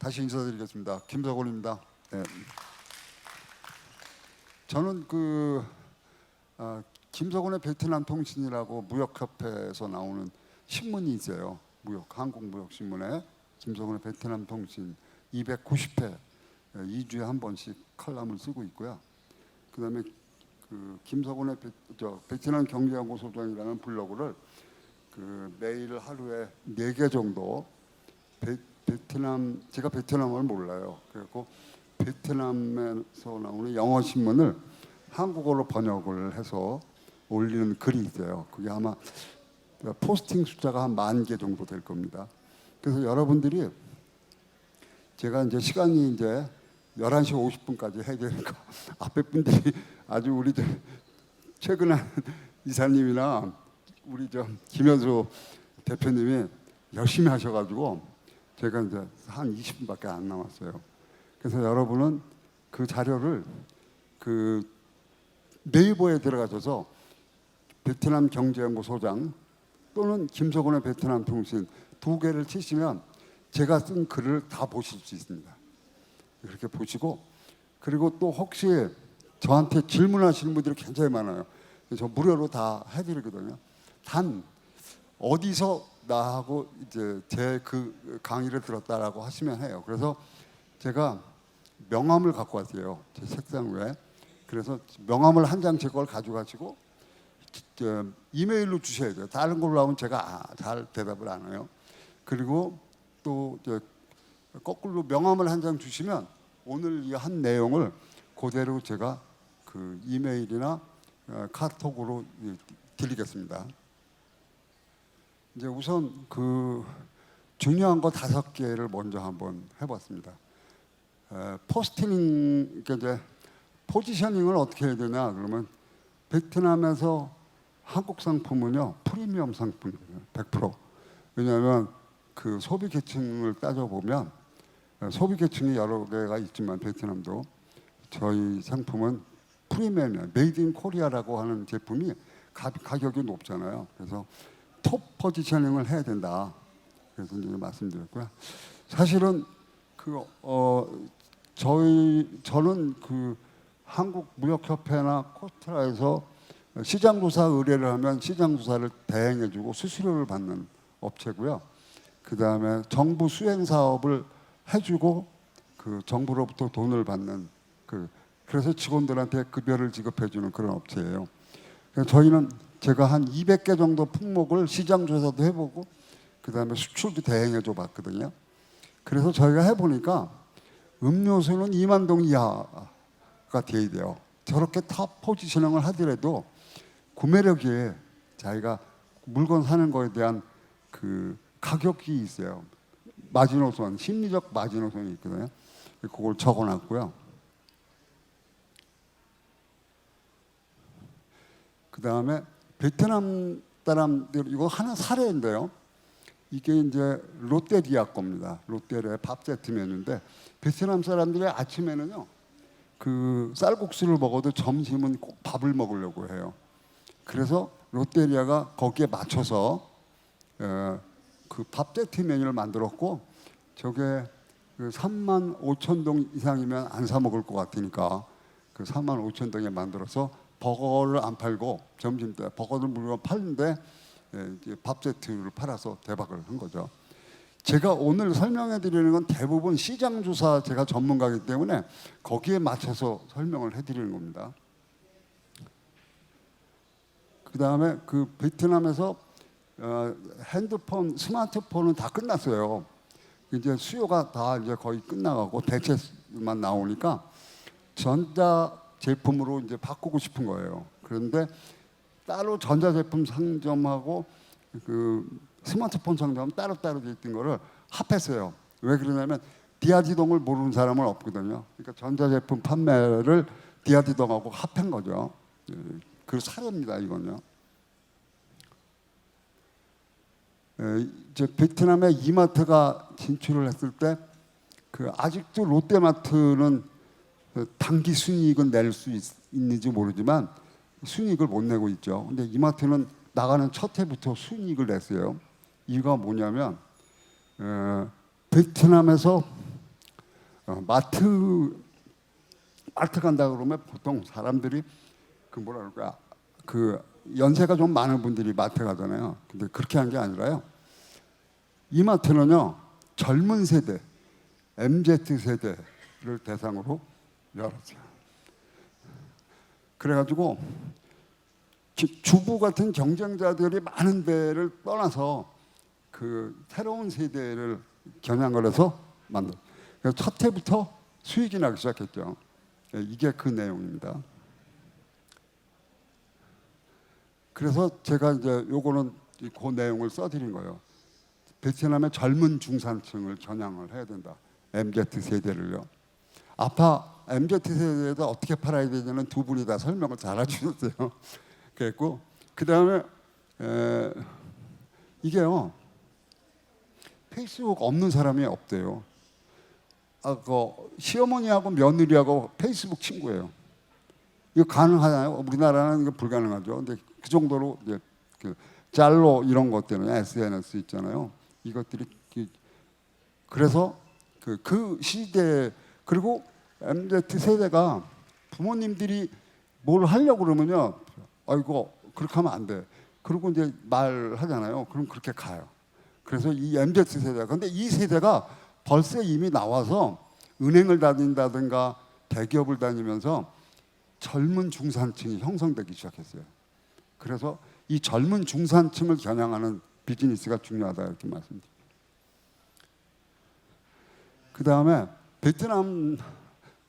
다시 인사드리겠습니다. 김석원입니다. 네. 저는 김석원의 베트남 통신이라고 무역협회에서 나오는 신문이 있어요. 한국무역신문에 김석원의 베트남 통신 290회 2주에 한 번씩 칼럼을 쓰고 있고요. 그다음에 김석원의 베트남 경제연구소장이라는 블로그를 매일 하루에 4개 정도 제가 베트남을 몰라요. 그래서 베트남에서 나오는 영어 신문을 한국어로 번역을 해서 올리는 글이 있어요. 그게 아마 포스팅 숫자가 한 10,000개 정도 될 겁니다. 그래서 여러분들이 제가 이제 시간이 이제 11시 50분까지 해야 되니까 앞에 분들이 아주 우리 최근에 이사님이나 우리 김현수 대표님이 열심히 하셔가지고 제가 이제 한 20분밖에 안 남았어요. 그래서 여러분은 그 자료를 네이버에 들어가셔서 베트남 경제연구소장 또는 김석원의 베트남 통신 2개를 치시면 제가 쓴 글을 다 보실 수 있습니다. 그렇게 보시고, 그리고 또 혹시 저한테 질문하시는 분들이 굉장히 많아요. 저 무료로 다 해드리거든요. 단 어디서 나하고 이제 제 강의를 들었다라고 하시면 해요. 그래서 제가 명함을 갖고 왔어요. 제 책상 위에. 그래서 명함을 한 장 제 걸 가져가시고 이메일로 주셔야 돼요. 다른 걸로 하면 제가 잘 대답을 안 해요. 그리고 또 거꾸로 명함을 한 장 주시면 오늘 이 한 내용을 그대로 제가 이메일이나 카톡으로 드리겠습니다. 이제 우선 중요한 거 5개를 먼저 한번 해봤습니다. 포스팅, 이제 포지셔닝을 어떻게 해야 되냐 그러면 베트남에서 한국 상품은요 프리미엄 상품이에요. 100%. 왜냐하면 소비 계층을 따져보면 소비 계층이 여러 개가 있지만 베트남도 저희 상품은 프리미엄이에요. 메이드 인 코리아라고 하는 제품이 가격이 높잖아요. 그래서 톱 포지셔닝을 해야 된다. 그래서 이제 말씀드렸고요. 사실은 저는 한국무역협회나 코스트라에서 시장조사 의뢰를 하면 시장조사를 대행해주고 수수료를 받는 업체고요. 그 다음에 정부 수행 사업을 해주고 정부로부터 돈을 받는 그래서 직원들한테 급여를 지급해주는 그런 업체예요. 그래서 저희는 제가 한 200개 정도 품목을 시장조사도 해보고 그 다음에 수출도 대행해줘 봤거든요. 그래서 저희가 해보니까 음료수는 2만 동 이하가 돼야 돼요. 저렇게 탑 포지셔닝을 하더라도 구매력이 자기가 물건 사는 거에 대한 가격이 있어요. 마지노선, 심리적 마지노선이 있거든요. 그걸 적어놨고요. 그 다음에 베트남 사람들 이거 하나 사례인데요. 이게 이제 롯데리아 겁니다. 롯데리아 밥 세트 메뉴인데 베트남 사람들이 아침에는요 쌀국수를 먹어도 점심은 꼭 밥을 먹으려고 해요. 그래서 롯데리아가 거기에 맞춰서 밥 세트 메뉴를 만들었고 저게 35,000동 이상이면 안 사 먹을 것 같으니까 35,000동에 만들어서 버거를 안 팔고 점심 때 버거를 물론 팔는데 밥 세트를 팔아서 대박을 한 거죠. 제가 오늘 설명해 드리는 건 대부분 시장 조사 제가 전문가이기 때문에 거기에 맞춰서 설명을 해 드리는 겁니다. 그다음에 베트남에서 핸드폰, 스마트폰은 다 끝났어요. 이제 수요가 다 이제 거의 끝나가고 대체만 나오니까 전자 제품으로 이제 바꾸고 싶은 거예요. 그런데 따로 전자제품 상점하고 스마트폰 상점 따로따로 돼 있던 거를 합했어요. 왜 그러냐면 디아디동을 모르는 사람은 없거든요. 그러니까 전자제품 판매를 디아디동하고 합한 거죠. 그 사례입니다, 이건요. 이제 베트남에 이마트가 진출을 했을 때 아직도 롯데마트는 단기 순이익은 낼 수 있는지 모르지만 순이익을 못 내고 있죠. 근데 이마트는 나가는 첫 해부터 순이익을 냈어요. 이유가 뭐냐면 베트남에서 마트 간다 그러면 보통 사람들이 그 뭐라 그럴까 그 연세가 좀 많은 분들이 마트 가잖아요. 근데 그렇게 한 게 아니라요. 이 마트는요 젊은 세대, MZ 세대를 대상으로 열었어요. 그래가지고 주부 같은 경쟁자들이 많은 데를 떠나서 그 새로운 세대를 겨냥을 해서 만든. 그래서 첫 해부터 수익이 나기 시작했죠. 이게 그 내용입니다. 그래서 제가 이제 요거는 그 내용을 써드린 거예요. 베트남의 젊은 중산층을 겨냥을 해야 된다. MZ 세대를요. MZ 세대에다 어떻게 팔아야 되냐는 두 분이 다 설명을 잘 해주셨어요. 그랬고 그 다음에 이게요. 페이스북 없는 사람이 없대요. 그 시어머니하고 며느리하고 페이스북 친구예요. 이거 가능하나요? 우리나라는 이거 불가능하죠. 근데 그 정도로 이제 그 짤로 이런 것들은 SNS 있잖아요. 이것들이 그래서 그 시대 그리고 MZ 세대가 부모님들이 뭘 하려고 그러면요, 아이고 그렇게 하면 안 돼. 그리고 이제 말하잖아요. 그럼 그렇게 가요. 그래서 이 MZ 세대가 근데 이 세대가 벌써 이미 나와서 은행을 다닌다든가 대기업을 다니면서 젊은 중산층이 형성되기 시작했어요. 그래서 이 젊은 중산층을 겨냥하는 비즈니스가 중요하다 이렇게 말씀드립니다. 그 다음에 베트남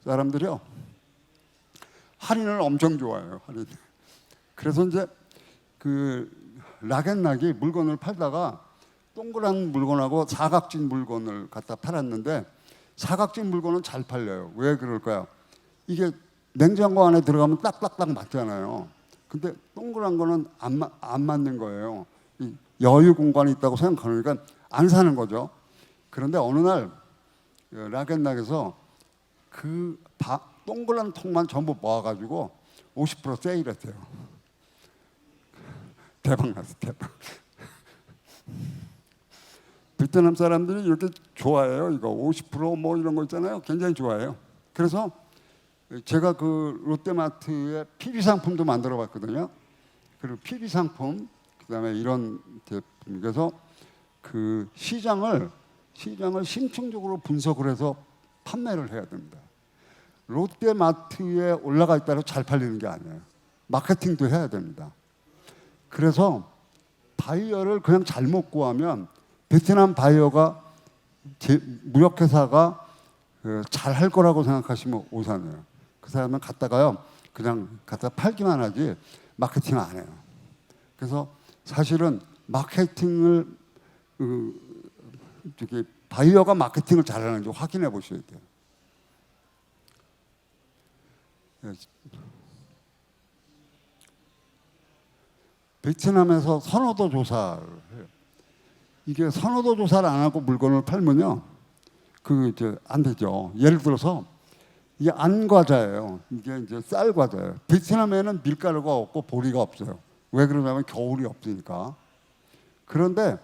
사람들이요 할인을 엄청 좋아해요. 할인. 그래서 이제 그 락앤락이 물건을 팔다가 동그란 물건하고 사각진 물건을 갖다 팔았는데 사각진 물건은 잘 팔려요. 왜 그럴까요? 이게 냉장고 안에 들어가면 딱딱딱 맞잖아요. 근데 동그란 거는 안 맞는 거예요. 여유 공간이 있다고 생각하니까 안 사는 거죠. 그런데 어느 날 락앤락에서 그 동그란 통만 전부 모아가지고 50% 세일했대요. 대박 났어, 대박. 베트남 사람들이 이렇게 좋아해요. 이거 50%뭐 이런 거 있잖아요. 굉장히 좋아해요. 그래서 제가 그 롯데마트에 PB 상품도 만들어 봤거든요. 그리고 PB 상품, 그다음에 이런 제품. 그래서 그 시장을 심층적으로 분석을 해서 판매를 해야 됩니다. 롯데마트에 올라가 있다고 잘 팔리는 게 아니에요. 마케팅도 해야 됩니다. 그래서 바이어를 그냥 잘못 구하면 베트남 바이어가 무역회사가 잘 할 거라고 생각하시면 오산해요. 그 사람은 갔다가요 그냥 갖다 팔기만 하지 마케팅 안 해요. 그래서 사실은 마케팅을 바이어가 마케팅을 잘하는지 확인해 보셔야 돼요. 베트남에서 선호도 조사를 해요. 이게 선호도 조사를 안 하고 물건을 팔면요, 안 되죠. 예를 들어서 이게 안 과자예요. 이게 이제 쌀 과자예요. 베트남에는 밀가루가 없고 보리가 없어요. 왜 그러냐면 겨울이 없으니까. 그런데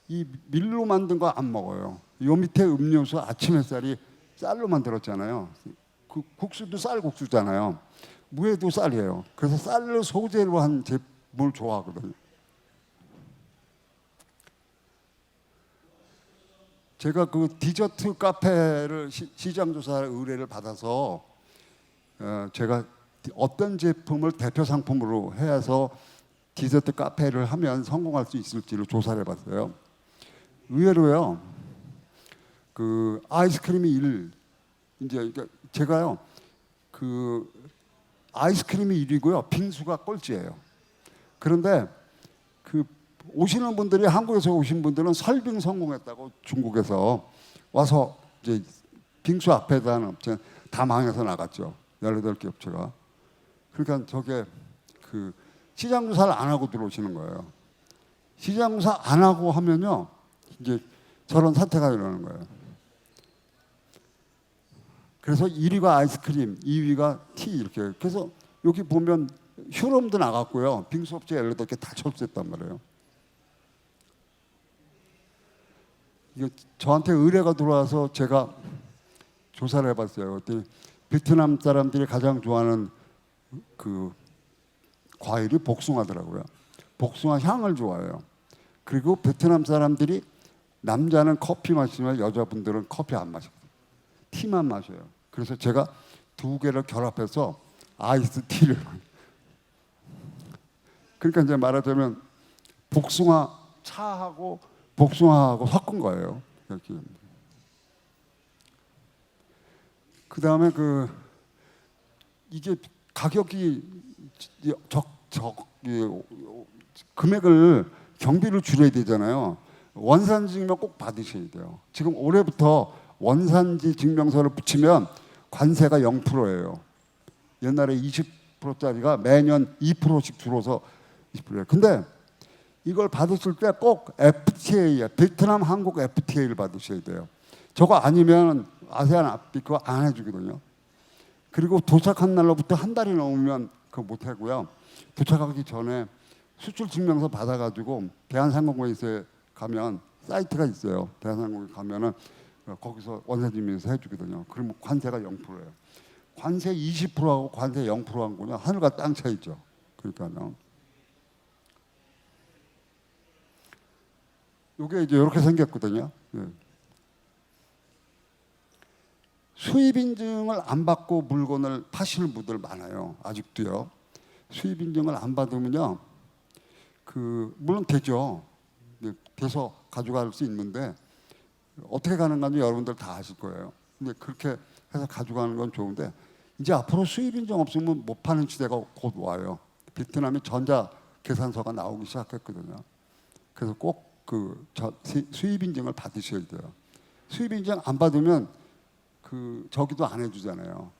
이 밀로 만든 거 안 먹어요. 요 밑에 음료수 아침 햇살이 쌀로 만들었잖아요. 그 국수도 쌀국수잖아요. 무에도 쌀이에요. 그래서 쌀을 소재로 한 제품을 좋아하거든요. 제가 그 디저트 카페를 시장 조사 의뢰를 받아서 제가 어떤 제품을 대표 상품으로 해서 디저트 카페를 하면 성공할 수 있을지를 조사를 해봤어요. 의외로요, 그 아이스크림이 이제 제가요, 그 아이스크림이 1위고요, 빙수가 꼴찌예요. 그런데 그 오시는 분들이 한국에서 오신 분들은 설빙 성공했다고 중국에서 와서 이제 빙수 앞에다 하는 업체 다 망해서 나갔죠. 18개 업체가. 그러니까 저게 그 시장 조사를 안 하고 들어오시는 거예요. 시장 조사 안 하고 하면요, 이제 저런 사태가 일어나는 거예요. 그래서 1위가 아이스크림, 2위가 티 이렇게. 그래서 여기 보면 휴롬도 나갔고요. 빙수 업체 18개 다 철수했단 말이에요. 이게 저한테 의뢰가 들어와서 제가 조사를 해봤어요. 그랬더니 베트남 사람들이 가장 좋아하는 그 과일이 복숭아더라고요. 복숭아 향을 좋아해요. 그리고 베트남 사람들이 남자는 커피 마시면 여자분들은 커피 안 마시거든요. 티만 마셔요. 그래서 제가 두 개를 결합해서 아이스티를 그러니까 이제 말하자면 복숭아 차하고 복숭아하고 섞은 거예요. 이렇게. 그다음에 이게 가격이 금액을 경비를 줄여야 되잖아요. 원산지 증명 꼭 받으셔야 돼요. 지금 올해부터 원산지 증명서를 붙이면 관세가 0%예요. 옛날에 20%짜리가 매년 2%씩 줄어서 20%예요. 근데 이걸 받으실 때 꼭 FTA, 베트남 한국 FTA를 받으셔야 돼요. 저거 아니면 아세안 앞뒤 그거 안 해주거든요. 그리고 도착한 날로부터 한 달이 넘으면 그거 못 하고요. 도착하기 전에 수출 증명서 받아가지고 대한상공회의소에 가면 사이트가 있어요. 대한상공회 가면은 거기서 원산증명서 해주거든요. 그러면 관세가 0%예요. 관세 20%하고 관세 0%한 거냐 하늘과 땅 차이죠. 그러니까요. 이게 이제 이렇게 생겼거든요. 예. 수입 인증을 안 받고 물건을 파시는 분들 많아요. 아직도요. 수입 인증을 안 받으면요, 물론 되죠. 돼서 가져갈 수 있는데 어떻게 가능한지 여러분들 다 아실 거예요. 근데 그렇게 해서 가져가는 건 좋은데 이제 앞으로 수입 인증 없으면 못 파는 시대가 곧 와요. 베트남에 전자 계산서가 나오기 시작했거든요. 그래서 꼭 수입 인증을 받으셔야 돼요. 수입 인증 안 받으면 저기도 안 해주잖아요.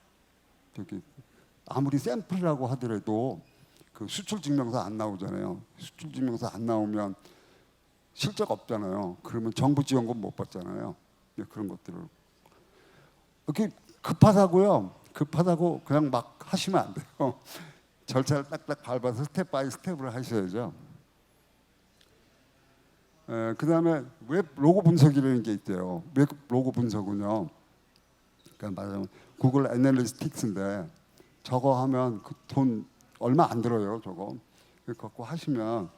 저기 아무리 샘플이라고 하더라도 수출 증명서 안 나오잖아요. 수출 증명서 안 나오면 실적 없잖아요. 그러면 정부 지원금 못 받잖아요. 네, 그런 것들을 이렇게 급하다고 그냥 막 하시면 안 돼요. 절차를 딱딱 밟아서 스텝 바이 스텝으로 하셔야죠. 그다음에 웹 로고 분석이라는 게 있대요. 웹 로고 분석은요. 그러니까 말하자면 구글 애널리스틱스인데 저거 하면 돈 얼마 안 들어요. 저거 갖고 하시면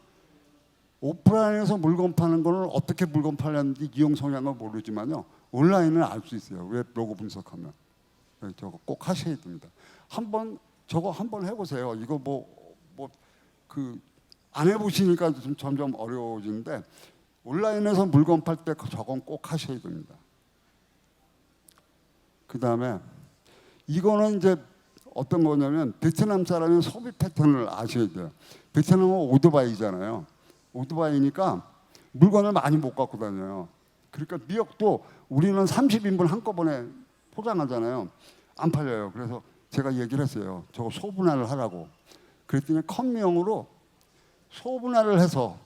오프라인에서 물건 파는 거는 어떻게 물건 팔렸는지 이용 성향을 모르지만요. 온라인은 알 수 있어요. 웹 로고 분석하면. 저거 꼭 하셔야 됩니다. 저거 한번 해보세요. 이거 안 해보시니까 좀 점점 어려워지는데 온라인에서 물건 팔 때 저건 꼭 하셔야 됩니다. 그 다음에 이거는 이제 어떤 거냐면 베트남 사람의 소비 패턴을 아셔야 돼요. 베트남은 오토바이잖아요. 오토바이니까 물건을 많이 못 갖고 다녀요. 그러니까 미역도 우리는 30인분 한꺼번에 포장하잖아요. 안 팔려요. 그래서 제가 얘기를 했어요. 저거 소분할을 하라고. 그랬더니 컴명으로 소분할을 해서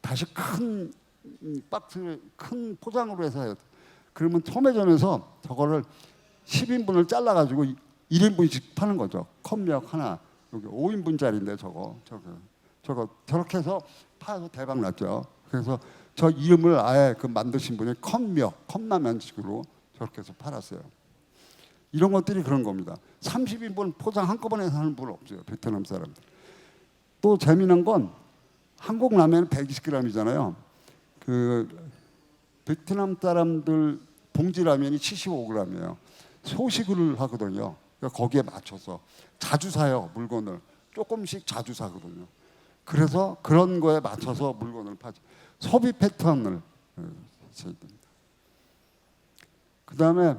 다시 큰 박스, 큰 포장으로 해서 해요. 그러면 소매점에서 저거를 10인분을 잘라가지고 1인분씩 파는 거죠. 컵미역 하나. 여기 5인분짜리인데 저거 저렇게 해서 파서 대박 났죠. 그래서 저 이름을 아예 만드신 분이 컵미역, 컵라면식으로 저렇게 해서 팔았어요. 이런 것들이 그런 겁니다. 30인분 포장 한꺼번에 사는 분 없어요. 베트남 사람들. 또 재미난 건 한국 라면은 120g이잖아요. 베트남 사람들 봉지 라면이 75g이에요. 소식을 하거든요. 그러니까 거기에 맞춰서 자주 사요. 물건을 조금씩 자주 사거든요. 그래서 그런 거에 맞춰서 물건을 파죠. 소비 패턴을 있어야 됩니다. 그 다음에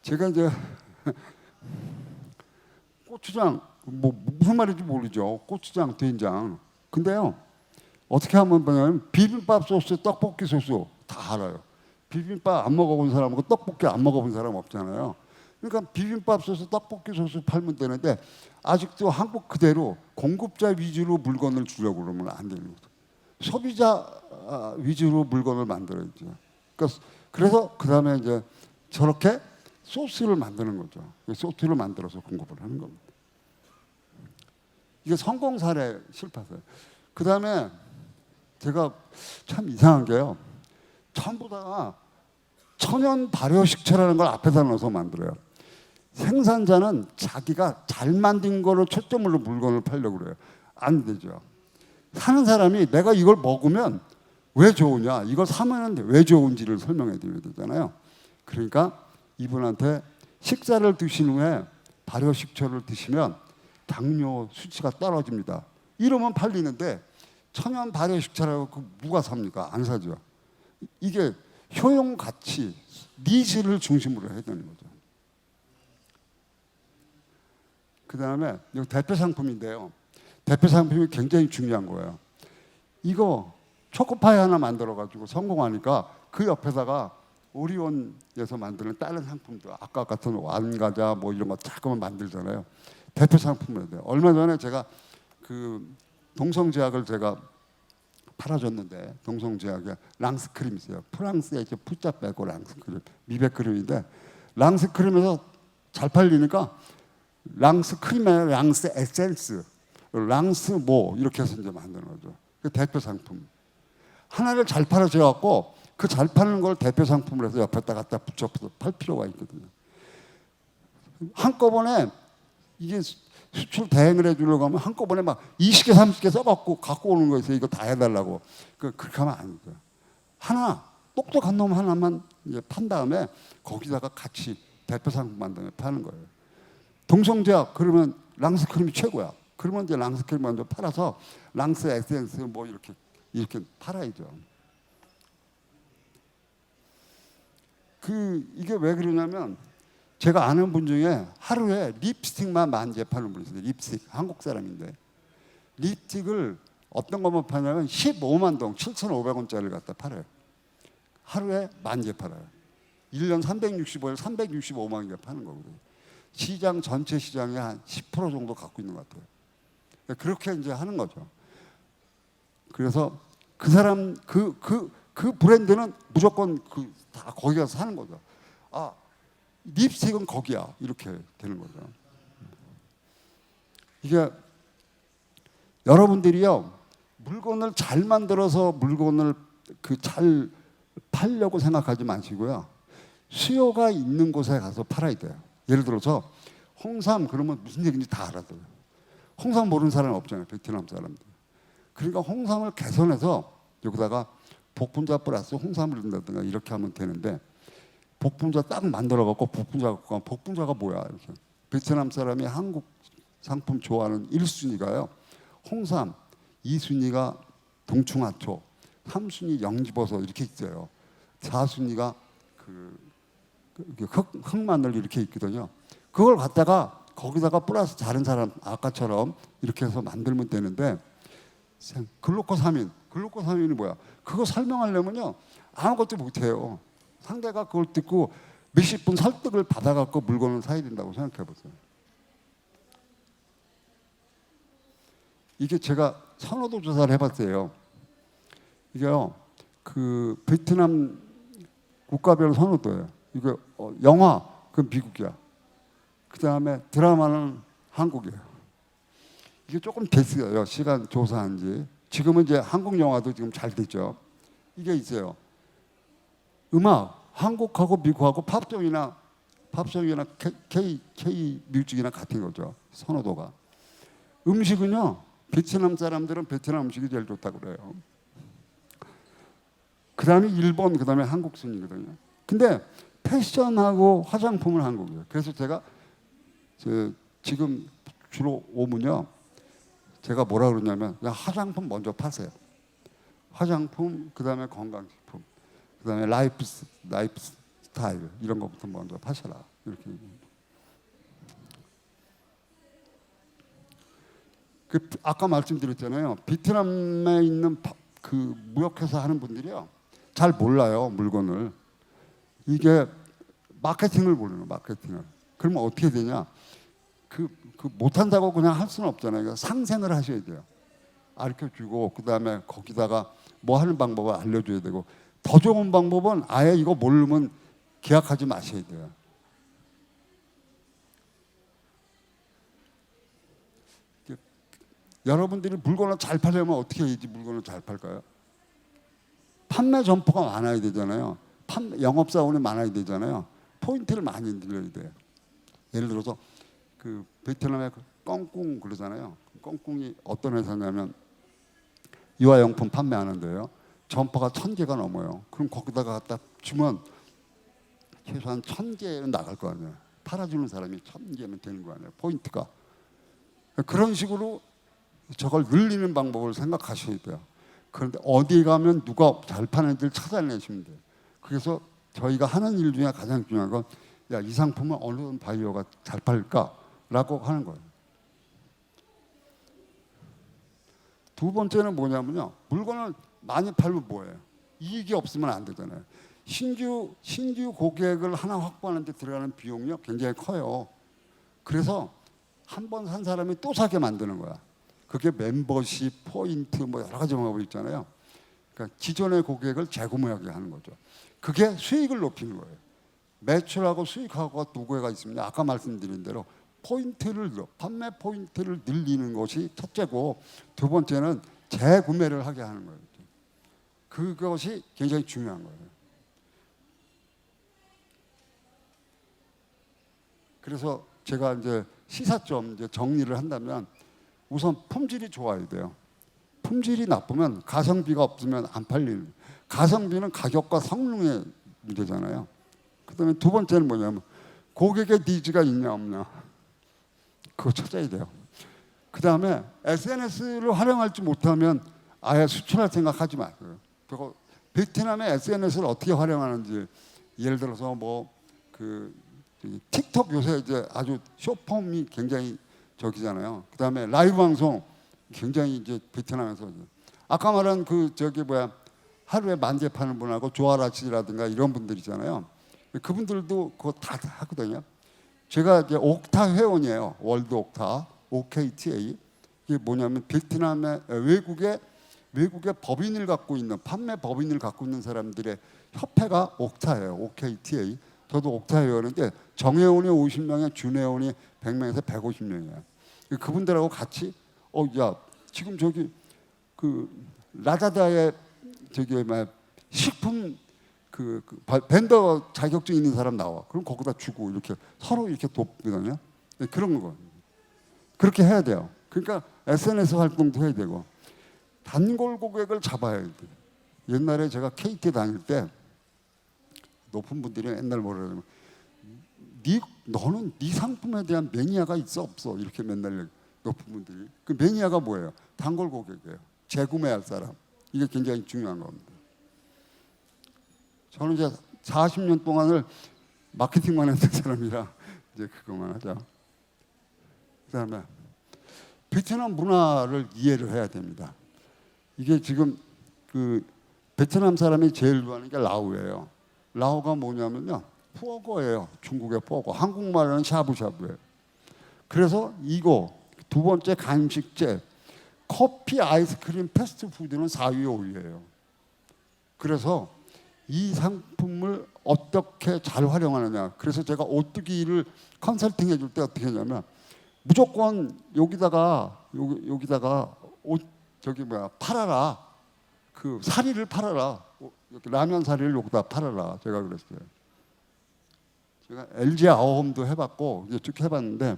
제가 이제 고추장 무슨 말인지 모르죠. 고추장, 된장. 근데요 어떻게 하면 보냐면 비빔밥 소스, 떡볶이 소스 다 알아요. 비빔밥 안 먹어본 사람하고 떡볶이 안 먹어본 사람 없잖아요. 그러니까 비빔밥 소스, 떡볶이 소스 팔면 되는데 아직도 한국 그대로 공급자 위주로 물건을 주려고 그러면 안 되는 거죠. 소비자 위주로 물건을 만들어야죠. 그래서 그 다음에 이제 저렇게 소스를 만드는 거죠. 소스를 만들어서 공급을 하는 겁니다. 이게 성공 사례 실패사예요. 그 다음에 제가 참 이상한 게요. 전부 다 천연 발효식초라는 걸 앞에다 넣어서 만들어요. 생산자는 자기가 잘 만든 거를 초점으로 물건을 팔려고 그래요. 안 되죠. 사는 사람이 내가 이걸 먹으면 왜 좋으냐, 이걸 사면 왜 좋은지를 설명해 드려야 되잖아요. 그러니까 이분한테 식사를 드신 후에 발효식초를 드시면 당뇨 수치가 떨어집니다. 이러면 팔리는데 천연 발효식초라고 누가 삽니까? 안 사죠. 이게 효용 가치, 니즈를 중심으로 해야 되는 거죠. 그 다음에 이 대표 상품인데요. 대표 상품이 굉장히 중요한 거예요. 이거 초코파이 하나 만들어가지고 성공하니까 그 옆에다가 오리온에서 만드는 다른 상품도 아까 같은 완과자 뭐 이런 거 자꾸만 만들잖아요. 대표 상품을 해야 돼요. 얼마 전에 제가 그 동성제약을 제가 팔아줬는데, 동성제약에 랑스크림 있어요. 프랑스에 이제 푸자 빼고 랑스크림, 미백크림인데 랑스크림에서 잘 팔리니까 랑스크림에 랑스 에센스, 랑스 뭐 이렇게 해서 이제 만드는 거죠. 그 대표 상품 하나를 잘 팔아줘갖고 그 잘 파는 걸 대표 상품을 해서 옆에다 갖다 붙여서 팔 필요가 있거든요. 한꺼번에 이게 수출 대행을 해주려고 하면 한꺼번에 막 20개, 30개 써갖고 갖고 오는 거 있어요. 이거 다 해달라고. 그렇게 하면 안 돼요. 하나, 똑똑한 놈 하나만 이제 판 다음에 거기다가 같이 대표 상품 만들어 파는 거예요. 동성제약 그러면 랑스크림이 최고야. 그러면 이제 랑스크림 먼저 팔아서 랑스 에센스 뭐 이렇게 팔아야죠. 이게 왜 그러냐면 제가 아는 분 중에 하루에 립스틱만 만개 파는 분이 있어요. 립스틱, 한국 사람인데 립스틱을 어떤 것만 파냐면 15만 동, 7,500원짜리를 갖다 팔아요. 하루에 만개 팔아요. 1년 365일 365만 개 파는 거거든요. 시장 전체 시장의 한 10% 정도 갖고 있는 것 같아요. 그렇게 이제 하는 거죠. 그래서 그 사람 그 브랜드는 무조건 다 거기 가서 사는 거죠. 아, 립스틱은 거기야. 이렇게 되는 거죠. 이게 여러분들이요, 물건을 잘 만들어서 물건을 잘 팔려고 생각하지 마시고요. 수요가 있는 곳에 가서 팔아야 돼요. 예를 들어서 홍삼 그러면 무슨 얘기인지 다 알아들어요. 홍삼 모르는 사람은 없잖아요. 베트남 사람들. 그러니까 홍삼을 개선해서 여기다가 복분자 플러스 홍삼을 넣는다든가 이렇게 하면 되는데, 복분자 딱 만들어갖고 복분자가 뭐야 이렇게. 베트남 사람이 한국 상품 좋아하는 1순위가요 홍삼, 2순위가 동충하초, 3순위 영지버섯 이렇게 있어요. 4순위가 흑마늘 이렇게 있거든요. 그걸 갖다가 거기다가 플러스 다른 사람 아까처럼 이렇게 해서 만들면 되는데, 글루코사민이 뭐야? 그거 설명하려면요 아무것도 못해요. 상대가 그걸 듣고 몇십 분 설득을 받아갖고 물건을 사야 된다고 생각해 보세요. 이게 제가 선호도 조사를 해봤어요. 이게요 그 베트남 국가별 선호도예요. 이거 영화 그 미국이야. 그 다음에 드라마는 한국이에요. 이게 조금 됐어요. 시간 조사한 지. 지금은 이제 한국 영화도 지금 잘 됐죠. 이게 있어요. 음악 한국하고 미국하고 팝송이나 K 뮤직이나 같은 거죠. 선호도가. 음식은요 베트남 사람들은 베트남 음식이 제일 좋다고 그래요. 그 다음에 일본, 그 다음에 한국 순이거든요. 근데 패션하고 화장품은 한국이에요. 그래서 제가 지금 주로 오면요 제가 뭐라 그러냐면 그냥 화장품 먼저 파세요. 화장품, 그 다음에 건강식품, 그 다음에 라이프 스타일 이런 것부터 먼저 파셔라. 이렇게. 아까 말씀드렸잖아요. 베트남에 있는 그 무역회사 하는 분들이요 잘 몰라요 물건을. 이게 마케팅을 모르는 마케팅을. 그러면 어떻게 되냐? 못한다고 그냥 할 수는 없잖아요. 그러니까 상생을 하셔야 돼요. 가르쳐주고 그 다음에 거기다가 뭐 하는 방법을 알려줘야 되고, 더 좋은 방법은 아예 이거 모르면 계약하지 마셔야 돼요. 여러분들이 물건을 잘 팔려면 어떻게 해야지 물건을 잘 팔까요? 판매 점포가 많아야 되잖아요. 영업사원이 많아야 되잖아요. 포인트를 많이 늘려야 돼요. 예를 들어서 그 베트남의 껑꿍 그러잖아요. 껑꿍이 어떤 회사냐면 유아용품 판매하는데요. 점퍼가 1,000개가 넘어요. 그럼 거기다가 갖다 주면 최소한 1,000개는 나갈 거 아니에요. 팔아주는 사람이 1,000개면 되는 거 아니에요. 포인트가. 그런 식으로 저걸 늘리는 방법을 생각하셔야 돼요. 그런데 어디 가면 누가 잘 파는지를 찾아내시면 돼요. 그래서 저희가 하는 일 중에 가장 중요한 건 야, 이 상품은 어느 바이어가 잘 팔까라고 하는 거예요. 두 번째는 뭐냐면요. 물건을 많이 팔면 뭐예요? 이익이 없으면 안 되잖아요. 신규 고객을 하나 확보하는 데 들어가는 비용이 굉장히 커요. 그래서 한 번 산 사람이 또 사게 만드는 거야. 그게 멤버십, 포인트 뭐 여러 가지 방법이 있잖아요. 그러니까 기존의 고객을 재구매하게 하는 거죠. 그게 수익을 높이는 거예요. 매출하고 수익하고 두 개가 있습니다. 아까 말씀드린 대로 판매 포인트를 늘리는 것이 첫째고 두 번째는 재구매를 하게 하는 거예요. 그것이 굉장히 중요한 거예요. 그래서 제가 이제 시사점 이제 정리를 한다면 우선 품질이 좋아야 돼요. 품질이 나쁘면 가성비가 없으면 안 팔리는. 가성비는 가격과 성능의 문제잖아요. 그다음에 두 번째는 뭐냐면 고객의 니즈가 있냐 없냐. 그거 찾아야 돼요. 그다음에 SNS를 활용할지 못하면 아예 수출할 생각하지 마세요. 그리고 베트남의 SNS를 어떻게 활용하는지 예를 들어서 뭐 그 틱톡 요새 이제 아주 쇼폼이 굉장히 저기잖아요. 그다음에 라이브 방송 굉장히 이제 베트남에서 아까 말한 하루에 10,000개 파는 분하고 조아라치라든가 이런 분들 있잖아요. 그분들도 그거 다 하거든요. 제가 이제 옥타 회원이에요. 월드 옥타, OKTA. 이게 뭐냐면 베트남의 외국의 법인을 갖고 있는 판매 법인을 갖고 있는 사람들의 협회가 옥타예요. OKTA. 저도 옥타 회원인데 정회원이 50명에 준회원이 100명에서 150명이에요. 그분들하고 같이 야 지금 저기 그 라자다의 식품 벤더 자격증 있는 사람 나와. 그럼 거기다 주고 이렇게 서로 이렇게 돕거든요. 그런 거. 그렇게 해야 돼요. 그러니까 SNS 활동도 해야 되고 단골 고객을 잡아야 돼. 옛날에 제가 KT 다닐 때 높은 분들이 옛날 뭐라 그러면 너는 네 상품에 대한 매니아가 있어 없어 이렇게 맨날 높은 분들이. 그 매니아가 뭐예요? 단골 고객이에요. 재구매할 사람. 이게 굉장히 중요한 겁니다. 저는 이제 40년 동안을 마케팅만 했던 사람이라 이제 그것만 하자. 그다음에 베트남 문화를 이해를 해야 됩니다. 이게 지금 그 베트남 사람이 제일 좋아하는 게 라오예요. 라오가 뭐냐면요, 푸어거예요. 중국의 푸어거. 한국말은 샤브샤브예요. 그래서 이거 두 번째 간식제, 커피, 아이스크림, 패스트푸드는 4위, 5위예요. 그래서 이 상품을 어떻게 잘 활용하느냐. 그래서 제가 오뚜기를 컨설팅 해줄 때 어떻게 하냐면 무조건 여기다가 팔아라. 그 사리를 팔아라. 라면 사리를 여기다 팔아라. 제가 그랬어요. 제가 LG 아홈도 해봤고 이제 쭉 해봤는데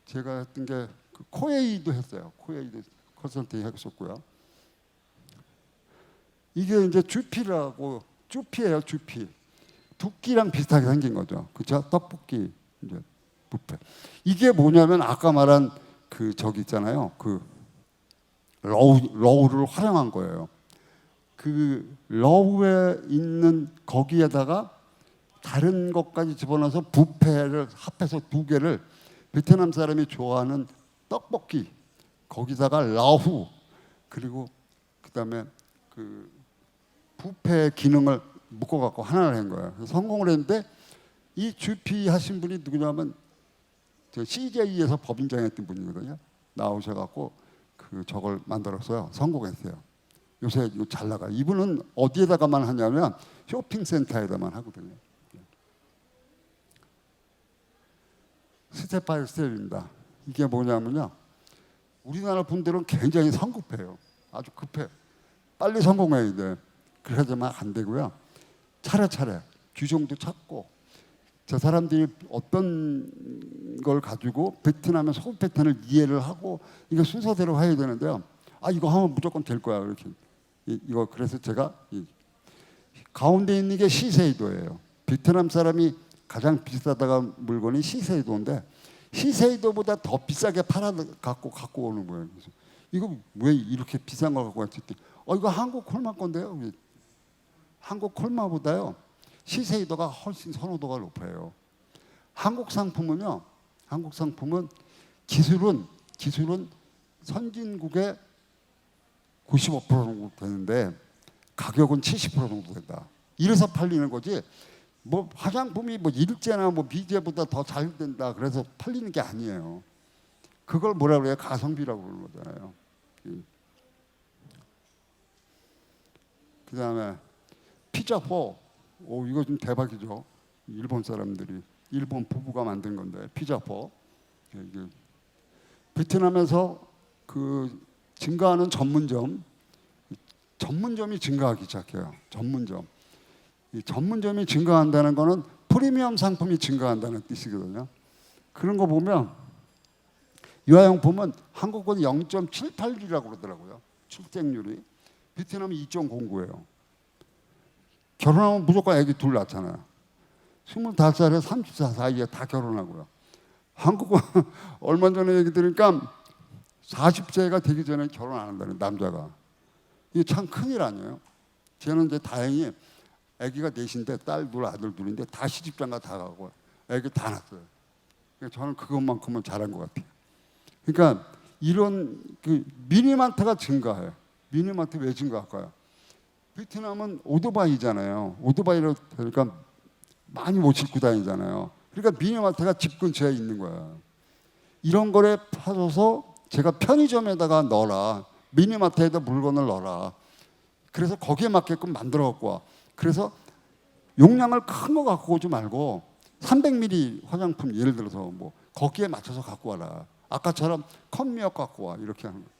제가 했던 게 그 코에이도 했어요. 코에이도 컨설팅 했었고요. 이게 이제 쭈피예요. 쭈피. 두끼랑 비슷하게 생긴 거죠. 그렇죠? 떡볶이 이제 뷔페. 이게 뭐냐면 아까 말한 그 저기 있잖아요. 그 러우를 활용한 거예요. 그 러우에 있는 거기에다가 다른 것까지 집어넣어서 뷔페를 합해서 두 개를 베트남 사람이 좋아하는 떡볶이 거기다가 라후 그리고 그다음에 그 뷔페 기능을 묶어갖고 하나를 한 거예요. 성공을 했는데 이 주피 하신 분이 누구냐면 저 CJ에서 법인장 했던 분이거든요. 나오셔갖고 그 저걸 만들었어요. 성공했어요. 요새 이거 잘 나가요. 이분은 어디에다가만 하냐면 쇼핑센터에다만 하거든요. 스텝 바이 스텝입니다. 이게 뭐냐면요. 우리나라 분들은 굉장히 성급해요. 아주 급해요. 빨리 성공해야 돼. 그러지만 안 되고요. 차례차례 규정도 찾고 저 사람들이 어떤 걸 가지고 베트남의 소비 패턴을 이해를 하고 이거 순서대로 해야 되는데요. 아 이거 하면 무조건 될 거야 이렇게 이거 그래서 제가 가운데 있는 게 시세이도예요. 베트남 사람이 가장 비싸다가 물건이 시세이도인데 시세이도보다 더 비싸게 팔아 갖고 오는 거예요. 그래서 이거 왜 이렇게 비싼 걸 갖고 왔지? 이거 한국 콜마 건데요. 한국 콜마보다요 시세이도가 훨씬 선호도가 높아요. 한국 상품은 기술은 선진국의 95% 정도 되는데 가격은 70% 정도 된다. 이래서 팔리는 거지. 뭐 화장품이 뭐 일제나 뭐 미제보다 더 잘 된다. 그래서 팔리는 게 아니에요. 그걸 뭐라 그래요? 가성비라고 그러는 거잖아요. 그다음에 피자4. 이거 좀 대박이죠. 일본 사람들이 일본 부부가 만든 건데 피자4. 베트남에서 그 증가하는 전문점이 증가하기 시작해요. 이 전문점이 증가한다는 거는 프리미엄 상품이 증가한다는 뜻이거든요. 그런 거 보면 유아용품은 한국은 0.78이라고 그러더라고요. 출생률이. 베트남이 2.09예요. 결혼하면 무조건 애기 둘 낳잖아요. 25살에 34 사이에 다 결혼하고요. 한국은 얼마 전에 얘기 들으니까 40세가 되기 전에 결혼 안 한다는 남자가. 이게 참 큰일 아니에요. 저는 이제 다행히 아기가 넷인데 딸 둘 아들 둘인데 다 시집장가 다 가고 아기 다 낳았어요. 그러니까 저는 그것만큼은 잘한 것 같아요. 그러니까 이런 그 미니마트가 증가해요. 미니마트 왜 증가할까요? 베트남은 오토바이잖아요. 오토바이로 그러니까 많이 못 싣고 다니잖아요. 그러니까 미니마트가 집 근처에 있는 거야. 이런 거를 파줘서 제가 편의점에다가 넣어라. 미니마트에다 물건을 넣어라. 그래서 거기에 맞게끔 만들어 갖고 와. 그래서 용량을 큰 거 갖고 오지 말고 300ml 화장품 예를 들어서 뭐 거기에 맞춰서 갖고 와라. 아까처럼 컵미역 갖고 와. 이렇게 하는 거예요.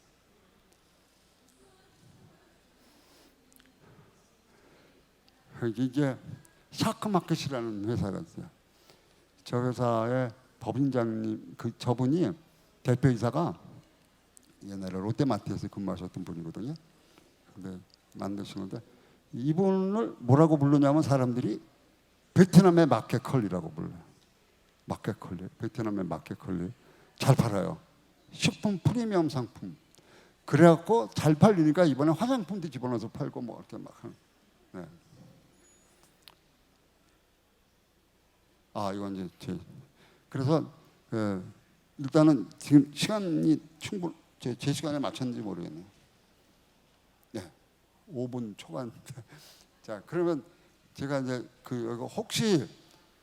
이게 샤크마켓이라는 회사가 있어요. 저 회사의 법인장님, 저분이 대표이사가 옛날에 롯데마트에서 근무하셨던 분이거든요. 근데 만드시는데 이분을 뭐라고 부르냐면 사람들이 베트남의 마켓컬리라고 불러요. 마켓컬리, 베트남의 마켓컬리. 잘 팔아요. 식품 프리미엄 상품. 그래갖고 잘 팔리니까 이번에 화장품도 집어넣어서 팔고 뭐 이렇게 막 하는. 네. 이건 이제 그래서 일단은 지금 시간이 제 시간에 맞췄는지 모르겠네요. 네, 5분 초반. 자, 그러면 제가 이제 혹시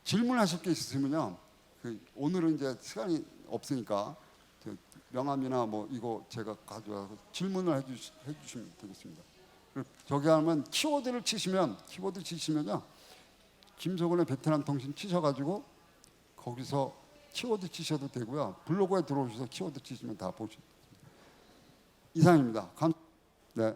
질문하실 게 있으면요. 오늘은 이제 시간이 없으니까 명함이나 뭐 이거 제가 가져와서 질문을 해주시면 되겠습니다. 저기 하면 키워드 치시면요. 김석원의 베트남 통신 치셔가지고 거기서 키워드 치셔도 되고요. 블로그에 들어오셔서 키워드 치시면 다 보시죠. 이상입니다. 네.